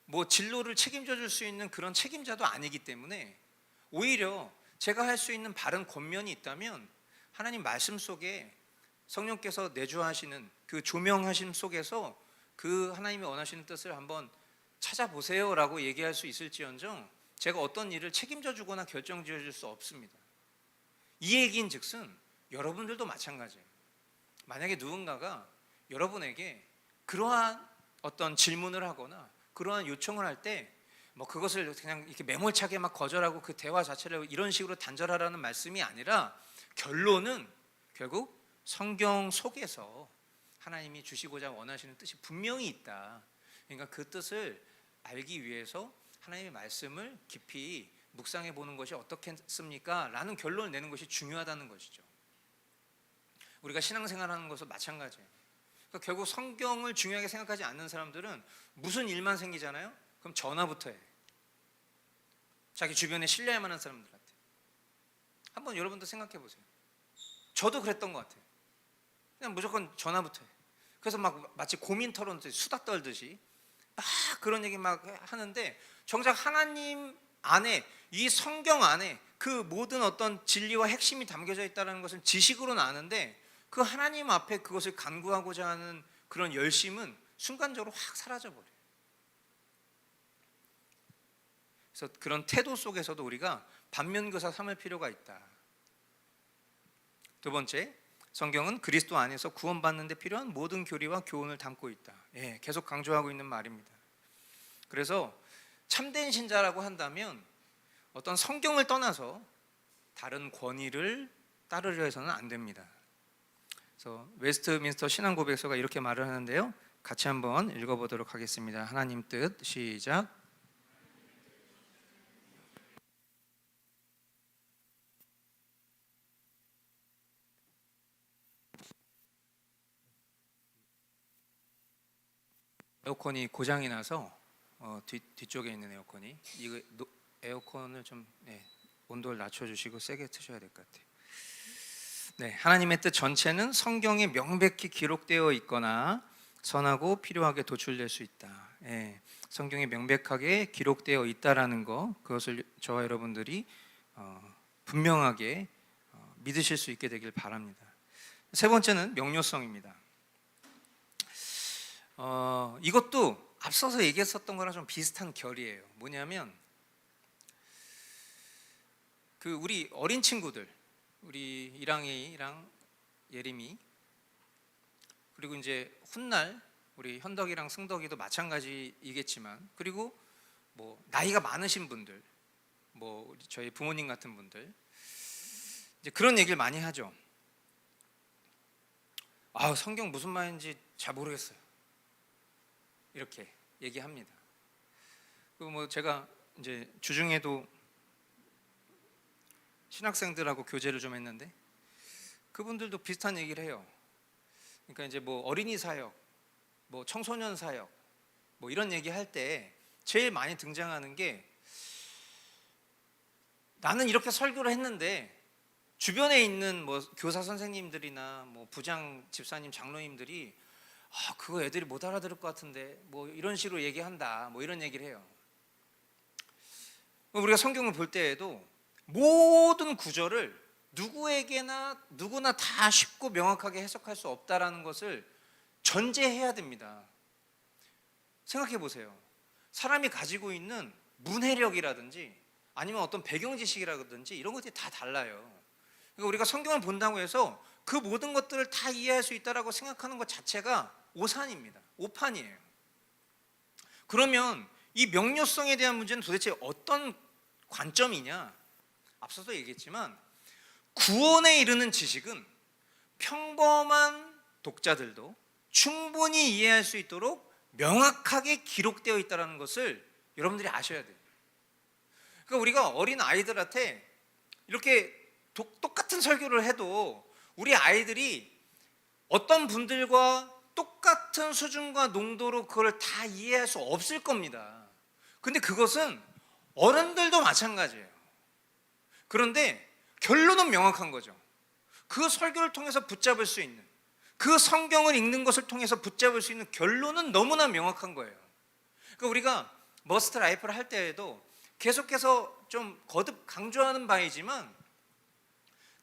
A: 뭐 진로를 책임져 줄 수 있는 그런 책임자도 아니기 때문에, 오히려 제가 할 수 있는 바른 권면이 있다면 하나님 말씀 속에 성령께서 내주하시는 그 조명하심 속에서 그 하나님이 원하시는 뜻을 한번 찾아보세요 라고 얘기할 수 있을지언정, 제가 어떤 일을 책임져 주거나 결정 지어 줄 수 없습니다. 이 얘기인 즉슨 여러분들도 마찬가지예요. 만약에 누군가가 여러분에게 그러한 어떤 질문을 하거나 그러한 요청을 할 때 뭐 그것을 그냥 이렇게 매몰차게 막 거절하고 그 대화 자체를 이런 식으로 단절하라는 말씀이 아니라, 결론은 결국 성경 속에서 하나님이 주시고자 원하시는 뜻이 분명히 있다. 그러니까 그 뜻을 알기 위해서 하나님의 말씀을 깊이 묵상해 보는 것이 어떻겠습니까? 라는 결론을 내는 것이 중요하다는 것이죠. 우리가 신앙생활하는 것도 마찬가지예요. 그러니까 결국 성경을 중요하게 생각하지 않는 사람들은 무슨 일만 생기잖아요? 그럼 전화부터 해. 자기 주변에 신뢰할 만한 사람들한테. 한번 여러분도 생각해 보세요. 저도 그랬던 것 같아요. 그냥 무조건 전화부터 해. 그래서 막 마치 고민 털어놓듯이 수다 떨듯이 막 그런 얘기 막 하는데, 정작 하나님 안에, 이 성경 안에 그 모든 어떤 진리와 핵심이 담겨져 있다는 것은 지식으로는 아는데, 그 하나님 앞에 그것을 간구하고자 하는 그런 열심은 순간적으로 확 사라져버려요. 그래서 그런 태도 속에서도 우리가 반면교사 삼을 필요가 있다. 두 번째, 성경은 그리스도 안에서 구원받는 데 필요한 모든 교리와 교훈을 담고 있다. 계속 강조하고 있는 말입니다. 그래서 참된 신자라고 한다면 어떤 성경을 떠나서 다른 권위를 따르려 해서는 안 됩니다. 그래서 웨스트민스터 신앙고백서가 이렇게 말을 하는데요, 같이 한번 읽어보도록 하겠습니다. 하나님 뜻, 시작. 에어컨이 고장이 나서 뒤쪽에 있는 에어컨이, 이거 에어컨을 좀 온도를 낮춰주시고 세게 트셔야 될 것 같아요. 하나님의 뜻 전체는 성경에 명백히 기록되어 있거나 선하고 필요하게 도출될 수 있다. 성경에 명백하게 기록되어 있다라는 거, 그것을 저와 여러분들이 분명하게 믿으실 수 있게 되길 바랍니다. 세 번째는 명료성입니다. 이것도 앞서서 얘기했었던 거랑 좀 비슷한 결이에요. 뭐냐면 그 우리 어린 친구들, 우리 이랑이랑 예림이, 그리고 이제 훗날 우리 현덕이랑 승덕이도 마찬가지이겠지만, 그리고 뭐 나이가 많으신 분들, 뭐 저희 부모님 같은 분들, 이제 그런 얘기를 많이 하죠. 아, 성경 무슨 말인지 잘 모르겠어요. 이렇게 얘기합니다. 그리고 뭐 제가 이제 주중에도 신학생들하고 교제를 좀 했는데 그분들도 비슷한 얘기를 해요. 그러니까 이제 뭐 어린이 사역, 뭐 청소년 사역, 뭐 이런 얘기 할 때 제일 많이 등장하는 게 나는 이렇게 설교를 했는데 주변에 있는 뭐 교사 선생님들이나 뭐 부장 집사님 장로님들이 그거 애들이 못 알아들을 것 같은데 뭐 이런 식으로 얘기한다, 뭐 이런 얘기를 해요. 우리가 성경을 볼 때에도 모든 구절을 누구나 다 쉽고 명확하게 해석할 수 없다라는 것을 전제해야 됩니다. 생각해 보세요. 사람이 가지고 있는 문해력이라든지 아니면 어떤 배경 지식이라든지 이런 것들이 다 달라요. 그러니까 우리가 성경을 본다고 해서 그 모든 것들을 다 이해할 수 있다라고 생각하는 것 자체가 오산입니다. 오판이에요. 그러면 이 명료성에 대한 문제는 도대체 어떤 관점이냐? 앞서도 얘기했지만 구원에 이르는 지식은 평범한 독자들도 충분히 이해할 수 있도록 명확하게 기록되어 있다는 것을 여러분들이 아셔야 돼요. 그러니까 우리가 어린 아이들한테 이렇게 똑같은 설교를 해도 우리 아이들이 어떤 분들과 똑같은 수준과 농도로 그걸 다 이해할 수 없을 겁니다. 근데 그것은 어른들도 마찬가지예요. 그런데 결론은 명확한 거죠. 그 설교를 통해서 붙잡을 수 있는, 그 성경을 읽는 것을 통해서 붙잡을 수 있는 결론은 너무나 명확한 거예요. 그러니까 우리가 머스트 라이프를 할 때에도 계속해서 좀 거듭 강조하는 바이지만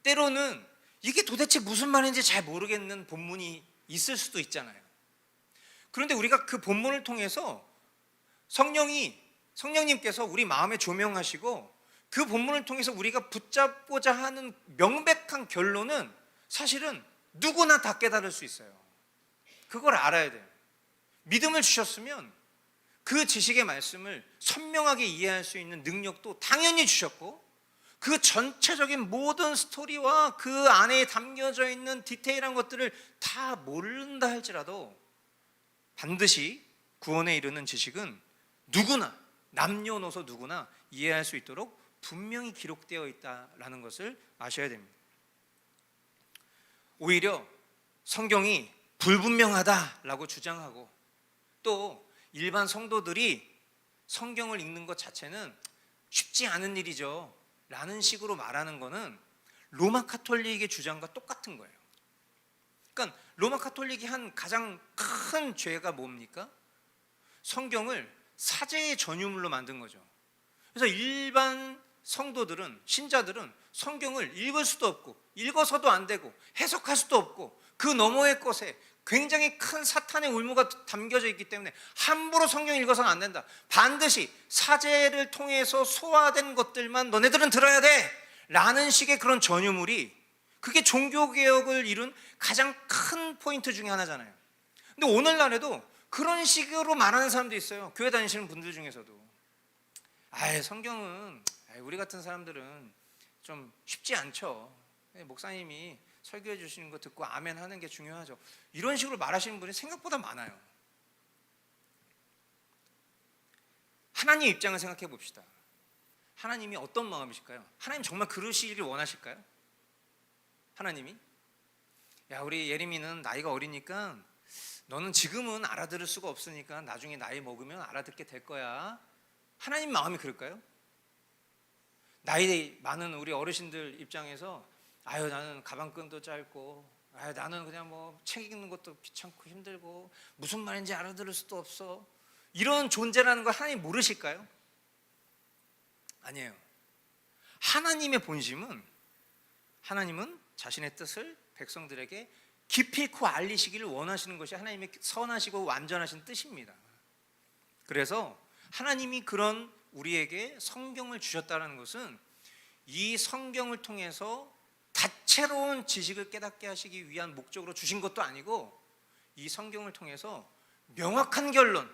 A: 때로는 이게 도대체 무슨 말인지 잘 모르겠는 본문이 있을 수도 있잖아요. 그런데 우리가 그 본문을 통해서 성령님께서 우리 마음에 조명하시고 그 본문을 통해서 우리가 붙잡고자 하는 명백한 결론은 사실은 누구나 다 깨달을 수 있어요. 그걸 알아야 돼요. 믿음을 주셨으면 그 지식의 말씀을 선명하게 이해할 수 있는 능력도 당연히 주셨고 그 전체적인 모든 스토리와 그 안에 담겨져 있는 디테일한 것들을 다 모른다 할지라도 반드시 구원에 이르는 지식은 누구나 남녀노소 누구나 이해할 수 있도록 분명히 기록되어 있다라는 것을 아셔야 됩니다. 오히려 성경이 불분명하다라고 주장하고 또 일반 성도들이 성경을 읽는 것 자체는 쉽지 않은 일이죠 라는 식으로 말하는 것은 로마 카톨릭의 주장과 똑같은 거예요. 그러니까 로마 카톨릭이 한 가장 큰 죄가 뭡니까? 성경을 사제의 전유물로 만든 거죠. 그래서 일반 성도들은, 신자들은 성경을 읽을 수도 없고 읽어서도 안 되고 해석할 수도 없고 그 너머의 것에 굉장히 큰 사탄의 울무가 담겨져 있기 때문에 함부로 성경 읽어서는 안 된다. 반드시 사제를 통해서 소화된 것들만 너네들은 들어야 돼 라는 식의 그런 전유물이 그게 종교개혁을 이룬 가장 큰 포인트 중에 하나잖아요. 근데 오늘날에도 그런 식으로 말하는 사람도 있어요. 교회 다니시는 분들 중에서도 성경은 우리 같은 사람들은 좀 쉽지 않죠. 목사님이 설교해 주시는 거 듣고 아멘 하는 게 중요하죠. 이런 식으로 말하시는 분이 생각보다 많아요. 하나님 입장을 생각해 봅시다. 하나님이 어떤 마음이실까요? 하나님 정말 그러시기를 원하실까요? 하나님이 우리 예림이는 나이가 어리니까 너는 지금은 알아들을 수가 없으니까 나중에 나이 먹으면 알아듣게 될 거야. 하나님 마음이 그럴까요? 나이 많은 우리 어르신들 입장에서 나는 가방끈도 짧고 나는 그냥 뭐 책 읽는 것도 귀찮고 힘들고 무슨 말인지 알아들을 수도 없어 이런 존재라는 걸 하나님 모르실까요? 아니에요. 하나님의 본심은 하나님은 자신의 뜻을 백성들에게 기필코 알리시기를 원하시는 것이 하나님의 선하시고 완전하신 뜻입니다. 그래서 하나님이 그런 우리에게 성경을 주셨다는 것은 이 성경을 통해서 다채로운 지식을 깨닫게 하시기 위한 목적으로 주신 것도 아니고 이 성경을 통해서 명확한 결론,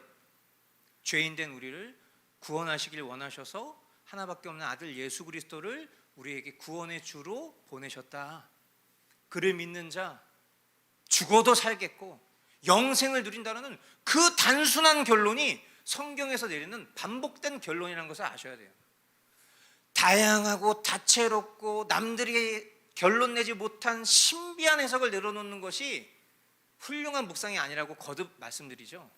A: 죄인된 우리를 구원하시길 원하셔서 하나밖에 없는 아들 예수 그리스도를 우리에게 구원의 주로 보내셨다. 그를 믿는 자 죽어도 살겠고 영생을 누린다는 그 단순한 결론이 성경에서 내리는 반복된 결론이라는 것을 아셔야 돼요. 다양하고 다채롭고 남들이 결론 내지 못한 신비한 해석을 내려놓는 것이 훌륭한 묵상이 아니라고 거듭 말씀드리죠.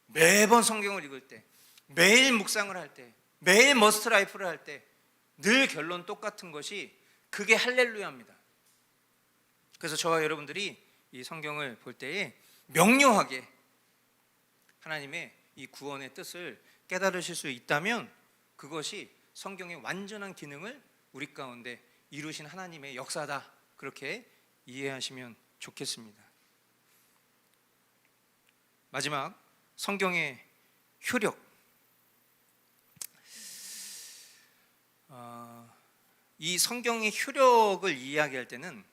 A: 매번 성경을 읽을 때, 매일 묵상을 할 때, 매일 머스트 라이프를 할 때 늘 결론 똑같은 것이 그게 할렐루야입니다. 그래서 저와 여러분들이 이 성경을 볼 때에 명료하게 하나님의 이 구원의 뜻을 깨달으실 수 있다면 그것이 성경의 완전한 기능을 우리 가운데 이루신 하나님의 역사다, 그렇게 이해하시면 좋겠습니다. 마지막, 성경의 효력. 이 성경의 효력을 이야기할 때는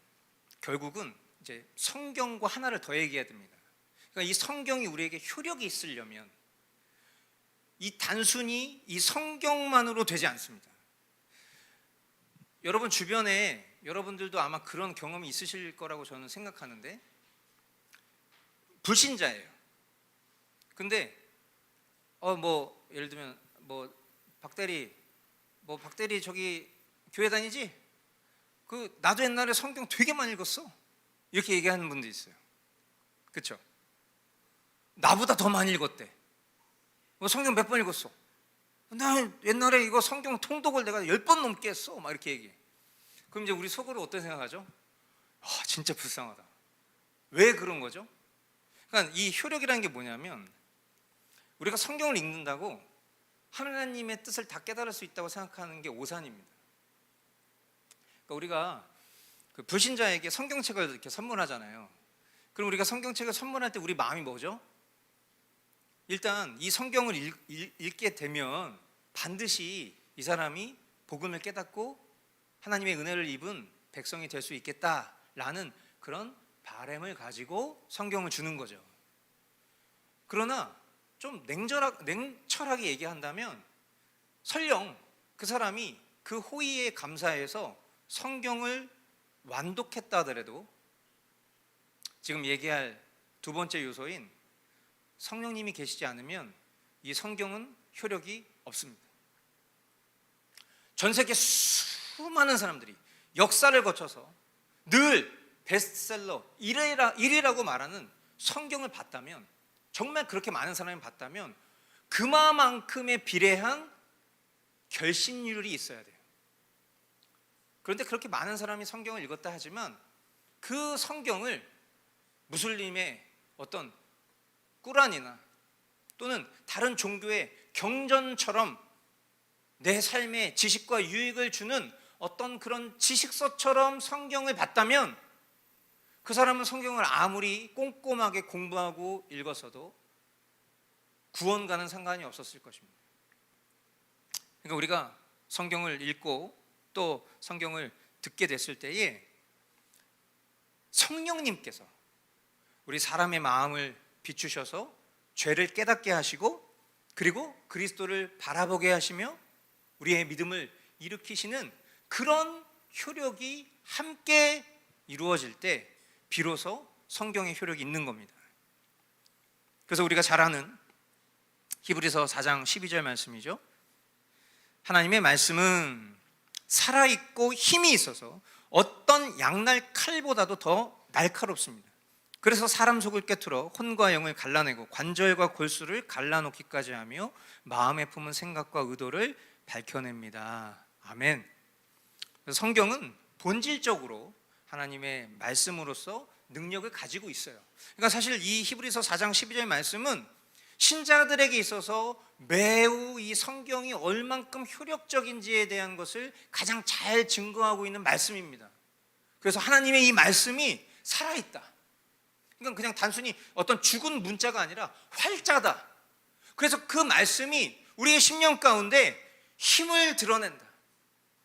A: 결국은 이제 성경과 하나를 더 얘기해야 됩니다. 그러니까 이 성경이 우리에게 효력이 있으려면 이 단순히 이 성경만으로 되지 않습니다. 여러분 주변에 여러분들도 아마 그런 경험이 있으실 거라고 저는 생각하는데, 불신자예요. 근데 예를 들면 박대리 저기 교회 다니지? 나도 옛날에 성경 되게 많이 읽었어, 이렇게 얘기하는 분도 있어요. 그렇죠? 나보다 더 많이 읽었대. 성경 몇 번 읽었어? 나 옛날에 이거 성경 통독을 내가 10번 넘게 했어, 막 이렇게 얘기해. 그럼 이제 우리 속으로 어떤 생각하죠? 진짜 불쌍하다. 왜 그런 거죠? 그러니까 이 효력이라는 게 뭐냐면, 우리가 성경을 읽는다고 하나님의 뜻을 다 깨달을 수 있다고 생각하는 게 오산입니다. 그러니까 우리가 그 불신자에게 성경책을 이렇게 선물하잖아요. 그럼 우리가 성경책을 선물할 때 우리 마음이 뭐죠? 일단 이 성경을 읽게 되면 반드시 이 사람이 복음을 깨닫고 하나님의 은혜를 입은 백성이 될 수 있겠다라는 그런 바람을 가지고 성경을 주는 거죠. 그러나 좀 냉철하게 얘기한다면, 설령 그 사람이 그 호의에 감사해서 성경을 완독했다 하더라도 지금 얘기할 두 번째 요소인 성령님이 계시지 않으면 이 성경은 효력이 없습니다. 전 세계 수많은 사람들이 역사를 거쳐서 늘 베스트셀러 1위라고 말하는 성경을 봤다면, 정말 그렇게 많은 사람이 봤다면 그만큼의 비례한 결신율이 있어야 돼요. 그런데 그렇게 많은 사람이 성경을 읽었다 하지만 그 성경을 무슬림의 어떤 꾸란이나 또는 다른 종교의 경전처럼 내 삶에 지식과 유익을 주는 어떤 그런 지식서처럼 성경을 봤다면 그 사람은 성경을 아무리 꼼꼼하게 공부하고 읽었어도 구원과는 상관이 없었을 것입니다. 그러니까 우리가 성경을 읽고 또 성경을 듣게 됐을 때에 성령님께서 우리 사람의 마음을 비추셔서 죄를 깨닫게 하시고, 그리고 그리스도를 바라보게 하시며 우리의 믿음을 일으키시는 그런 효력이 함께 이루어질 때 비로소 성경의 효력이 있는 겁니다. 그래서 우리가 잘 아는 히브리서 4장 12절 말씀이죠. 하나님의 말씀은 살아있고 힘이 있어서 어떤 양날 칼보다도 더 날카롭습니다. 그래서 사람 속을 꿰뚫어 혼과 영을 갈라내고 관절과 골수를 갈라놓기까지 하며 마음에 품은 생각과 의도를 밝혀냅니다. 아멘. 성경은 본질적으로 하나님의 말씀으로서 능력을 가지고 있어요. 그러니까 사실 이 히브리서 4장 12절 말씀은 신자들에게 있어서 매우 이 성경이 얼만큼 효력적인지에 대한 것을 가장 잘 증거하고 있는 말씀입니다. 그래서 하나님의 이 말씀이 살아있다. 그러니까 그냥 단순히 어떤 죽은 문자가 아니라 활자다. 그래서 그 말씀이 우리의 심령 가운데 힘을 드러낸다.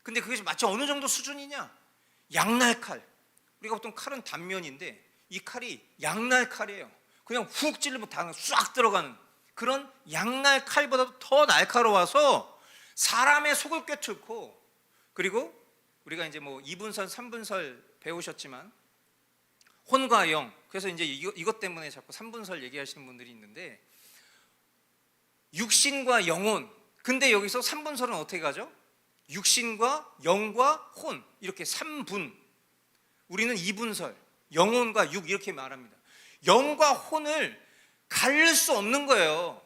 A: 근데 그게 마치 어느 정도 수준이냐? 양날칼. 우리가 보통 칼은 단면인데 이 칼이 양날칼이에요. 그냥 훅 찌르면 다 싹 들어가는 그런 양날칼보다도 더 날카로워서 사람의 속을 꿰뚫고, 그리고 우리가 이제 뭐 2분설, 3분설 배우셨지만 혼과 영, 그래서 이제 이것 때문에 자꾸 3분설 얘기하시는 분들이 있는데, 육신과 영혼. 근데 여기서 3분설은 어떻게 가죠? 육신과 영과 혼, 이렇게 3분. 우리는 2분설, 영혼과 육, 이렇게 말합니다. 영과 혼을 가릴 수 없는 거예요.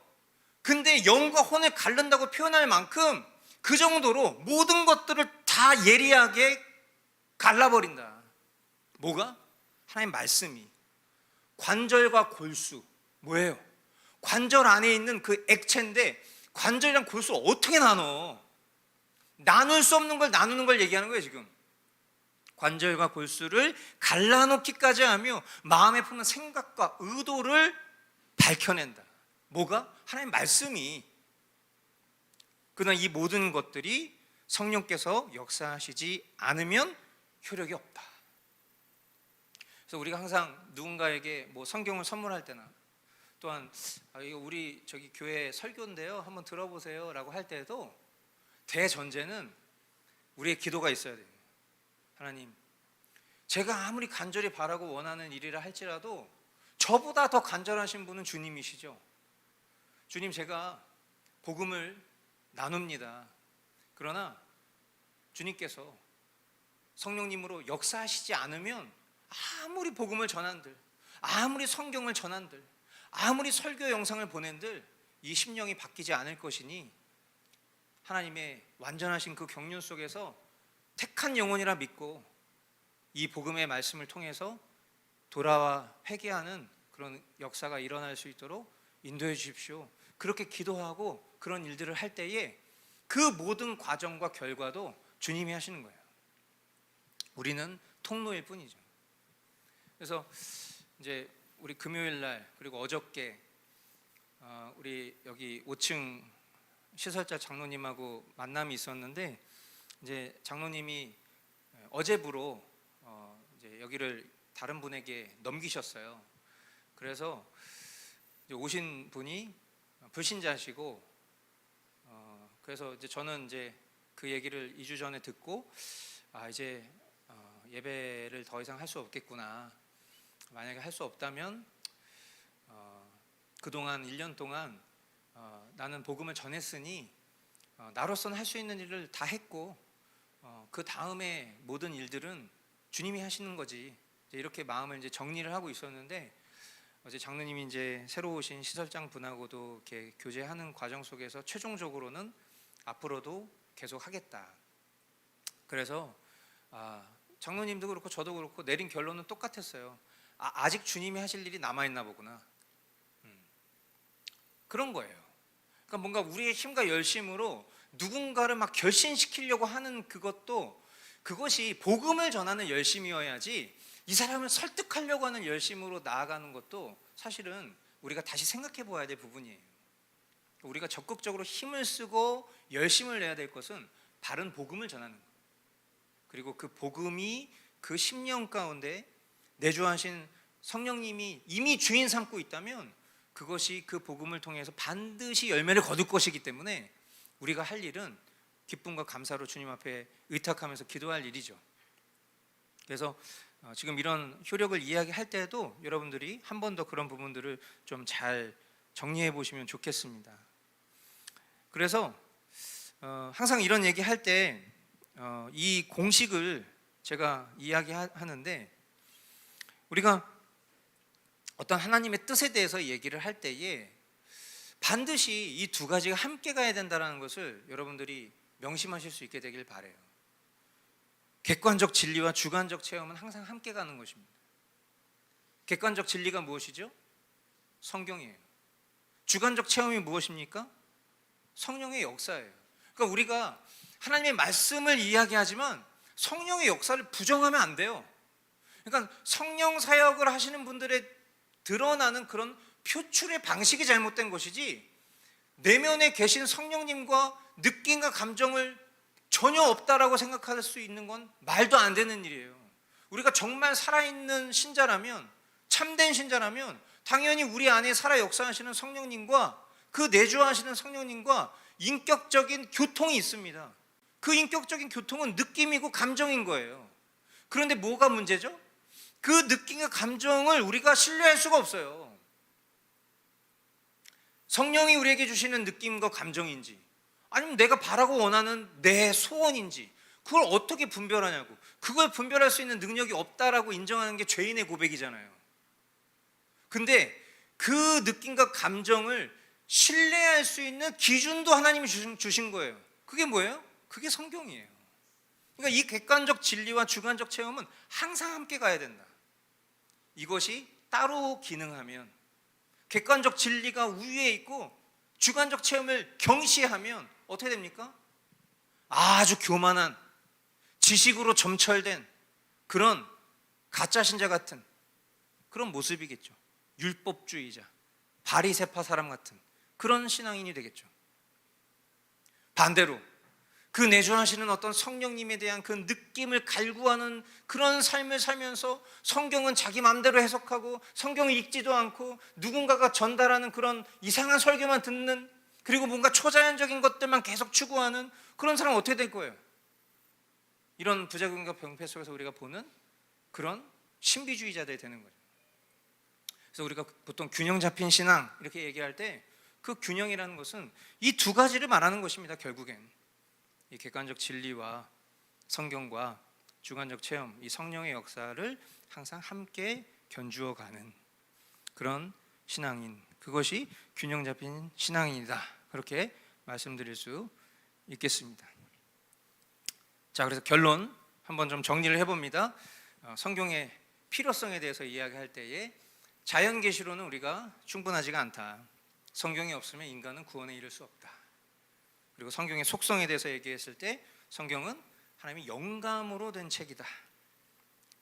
A: 근데 영과 혼을 가른다고 표현할 만큼 그 정도로 모든 것들을 다 예리하게 갈라버린다. 뭐가? 하나님 말씀이. 관절과 골수. 뭐예요? 관절 안에 있는 그 액체인데 관절이랑 골수를 어떻게 나눠? 나눌 수 없는 걸 나누는 걸 얘기하는 거예요 지금. 관절과 골수를 갈라놓기까지 하며 마음에 품는 생각과 의도를 밝혀낸다. 뭐가? 하나님 말씀이. 그러나 이 모든 것들이 성령께서 역사하시지 않으면 효력이 없다. 그래서 우리가 항상 누군가에게 뭐 성경을 선물할 때나, 또한 이거 우리 저기 교회 설교인데요, 한번 들어보세요 라고 할 때도 대전제는 우리의 기도가 있어야 돼요. 하나님, 제가 아무리 간절히 바라고 원하는 일이라 할지라도 저보다 더 간절하신 분은 주님이시죠. 주님, 제가 복음을 나눕니다. 그러나 주님께서 성령님으로 역사하시지 않으면 아무리 복음을 전한들, 아무리 성경을 전한들, 아무리 설교 영상을 보낸들 이 심령이 바뀌지 않을 것이니 하나님의 완전하신 그 경륜 속에서 택한 영혼이라 믿고 이 복음의 말씀을 통해서 돌아와 회개하는 그런 역사가 일어날 수 있도록 인도해 주십시오. 그렇게 기도하고 그런 일들을 할 때에 그 모든 과정과 결과도 주님이 하시는 거예요. 우리는 통로일 뿐이죠. 그래서 이제 우리 금요일 날, 그리고 어저께 우리 여기 5층 시설자 장로님하고 만남이 있었는데, 이제 장로님이 어제부로 이제 여기를 다른 분에게 넘기셨어요. 그래서 이제 오신 분이 불신자시고, 그래서 이제 저는 이제 그 얘기를 2주 전에 듣고, 이제 예배를 더 이상 할 수 없겠구나. 만약에 할 수 없다면 그동안 1년 동안 나는 복음을 전했으니 나로서는 할 수 있는 일을 다 했고, 그 다음에 모든 일들은 주님이 하시는 거지, 이렇게 마음을 이제 정리를 하고 있었는데, 어제 장로님이 이제 새로 오신 시설장 분하고도 이렇게 교제하는 과정 속에서 최종적으로는 앞으로도 계속 하겠다. 그래서 장로님도 그렇고 저도 그렇고 내린 결론은 똑같았어요. 아직 주님이 하실 일이 남아있나 보구나. 그런 거예요. 그러니까 뭔가 우리의 힘과 열심으로 누군가를 막 결신시키려고 하는 그것이 복음을 전하는 열심이어야지, 이 사람을 설득하려고 하는 열심으로 나아가는 것도 사실은 우리가 다시 생각해 보아야 될 부분이에요. 우리가 적극적으로 힘을 쓰고 열심을 내야 될 것은 바른 복음을 전하는 것, 그리고 그 복음이 그 심령 가운데 내주하신 성령님이 이미 주인 삼고 있다면 그것이 그 복음을 통해서 반드시 열매를 거둘 것이기 때문에 우리가 할 일은 기쁨과 감사로 주님 앞에 의탁하면서 기도할 일이죠. 그래서 지금 이런 효력을 이야기할 때도 여러분들이 한 번 더 그런 부분들을 좀 잘 정리해 보시면 좋겠습니다. 그래서 항상 이런 얘기할 때 이 공식을 제가 이야기하는데, 우리가 어떤 하나님의 뜻에 대해서 얘기를 할 때에 반드시 이 두 가지가 함께 가야 된다는 것을 여러분들이 명심하실 수 있게 되길 바라요. 객관적 진리와 주관적 체험은 항상 함께 가는 것입니다. 객관적 진리가 무엇이죠? 성경이에요. 주관적 체험이 무엇입니까? 성령의 역사예요. 그러니까 우리가 하나님의 말씀을 이야기하지만 성령의 역사를 부정하면 안 돼요. 그러니까 성령 사역을 하시는 분들의 드러나는 그런 표출의 방식이 잘못된 것이지, 내면에 계신 성령님과 느낌과 감정을 전혀 없다라고 생각할 수 있는 건 말도 안 되는 일이에요. 우리가 정말 살아있는 신자라면, 참된 신자라면 당연히 우리 안에 살아 역사하시는 성령님과 그 내주하시는 성령님과 인격적인 교통이 있습니다. 그 인격적인 교통은 느낌이고 감정인 거예요. 그런데 뭐가 문제죠? 그 느낌과 감정을 우리가 신뢰할 수가 없어요. 성령이 우리에게 주시는 느낌과 감정인지, 아니면 내가 바라고 원하는 내 소원인지, 그걸 어떻게 분별하냐고. 그걸 분별할 수 있는 능력이 없다라고 인정하는 게 죄인의 고백이잖아요. 근데 그 느낌과 감정을 신뢰할 수 있는 기준도 하나님이 주신 거예요. 그게 뭐예요? 그게 성경이에요. 그러니까 이 객관적 진리와 주관적 체험은 항상 함께 가야 된다. 이것이 따로 기능하면, 객관적 진리가 우위에 있고 주관적 체험을 경시하면 어떻게 됩니까? 아주 교만한, 지식으로 점철된 그런 가짜 신자 같은 그런 모습이겠죠. 율법주의자, 바리새파 사람 같은 그런 신앙인이 되겠죠. 반대로 그 내주하시는 어떤 성령님에 대한 그 느낌을 갈구하는 그런 삶을 살면서 성경은 자기 마음대로 해석하고 성경을 읽지도 않고 누군가가 전달하는 그런 이상한 설교만 듣는, 그리고 뭔가 초자연적인 것들만 계속 추구하는 그런 사람은 어떻게 될 거예요? 이런 부작용과 병폐 속에서 우리가 보는 그런 신비주의자들이 되는 거죠. 그래서 우리가 보통 균형 잡힌 신앙 이렇게 얘기할 때 그 균형이라는 것은 이 두 가지를 말하는 것입니다. 결국엔 이 객관적 진리와 성경과 주관적 체험, 이 성령의 역사를 항상 함께 견주어가는 그런 신앙인, 그것이 균형 잡힌 신앙인이다, 그렇게 말씀드릴 수 있겠습니다. 자, 그래서 결론 한번 좀 정리를 해봅니다. 성경의 필요성에 대해서 이야기할 때에 자연계시로는 우리가 충분하지가 않다. 성경이 없으면 인간은 구원에 이를 수 없다. 그리고 성경의 속성에 대해서 얘기했을 때 성경은 하나님의 영감으로 된 책이다.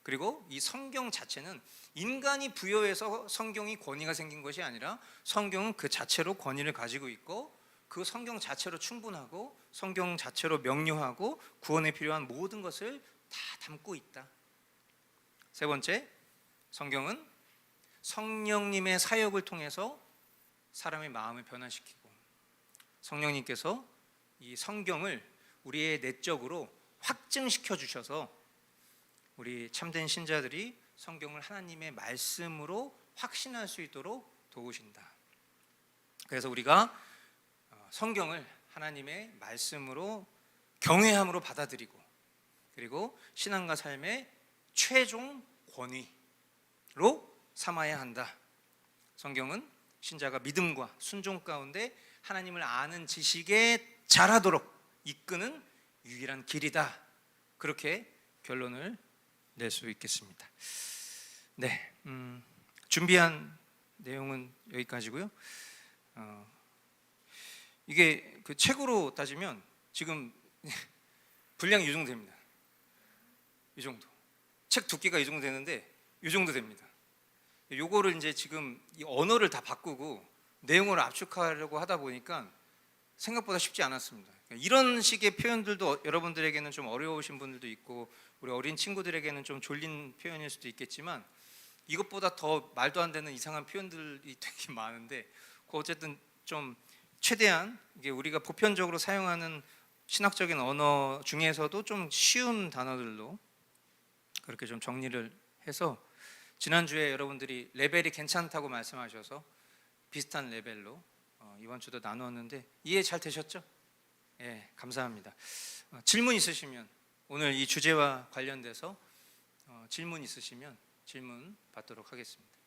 A: 그리고 이 성경 자체는 인간이 부여해서 성경이 권위가 생긴 것이 아니라 성경은 그 자체로 권위를 가지고 있고 그 성경 자체로 충분하고 성경 자체로 명료하고 구원에 필요한 모든 것을 다 담고 있다. 세 번째, 성경은 성령님의 사역을 통해서 사람의 마음을 변화시키고 성령님께서 이 성경을 우리의 내적으로 확증시켜 주셔서 우리 참된 신자들이 성경을 하나님의 말씀으로 확신할 수 있도록 도우신다. 그래서 우리가 성경을 하나님의 말씀으로 경외함으로 받아들이고, 그리고 신앙과 삶의 최종 권위로 삼아야 한다. 성경은 신자가 믿음과 순종 가운데 하나님을 아는 지식에 자라도록 이끄는 유일한 길이다. 그렇게 결론을 낼 수 있겠습니다. 네, 준비한 내용은 여기까지고요. 이게 그 책으로 따지면 지금 분량이 이 정도 됩니다. 이 정도. 책 두께가 이 정도 되는데 이 정도 됩니다. 요거를 이제 지금 이 언어를 다 바꾸고 내용을 압축하려고 하다 보니까 생각보다 쉽지 않았습니다. 이런 식의 표현들도 여러분들에게는 좀 어려우신 분들도 있고 우리 어린 친구들에게는 좀 졸린 표현일 수도 있겠지만 이것보다 더 말도 안 되는 이상한 표현들이 되게 많은데 어쨌든 좀 최대한 이게 우리가 보편적으로 사용하는 신학적인 언어 중에서도 좀 쉬운 단어들로 그렇게 좀 정리를 해서, 지난주에 여러분들이 레벨이 괜찮다고 말씀하셔서 비슷한 레벨로 이번 주도 나누었는데 이해 잘 되셨죠? 예, 감사합니다. 질문 있으시면 오늘 이 주제와 관련돼서 질문 있으시면 질문 받도록 하겠습니다.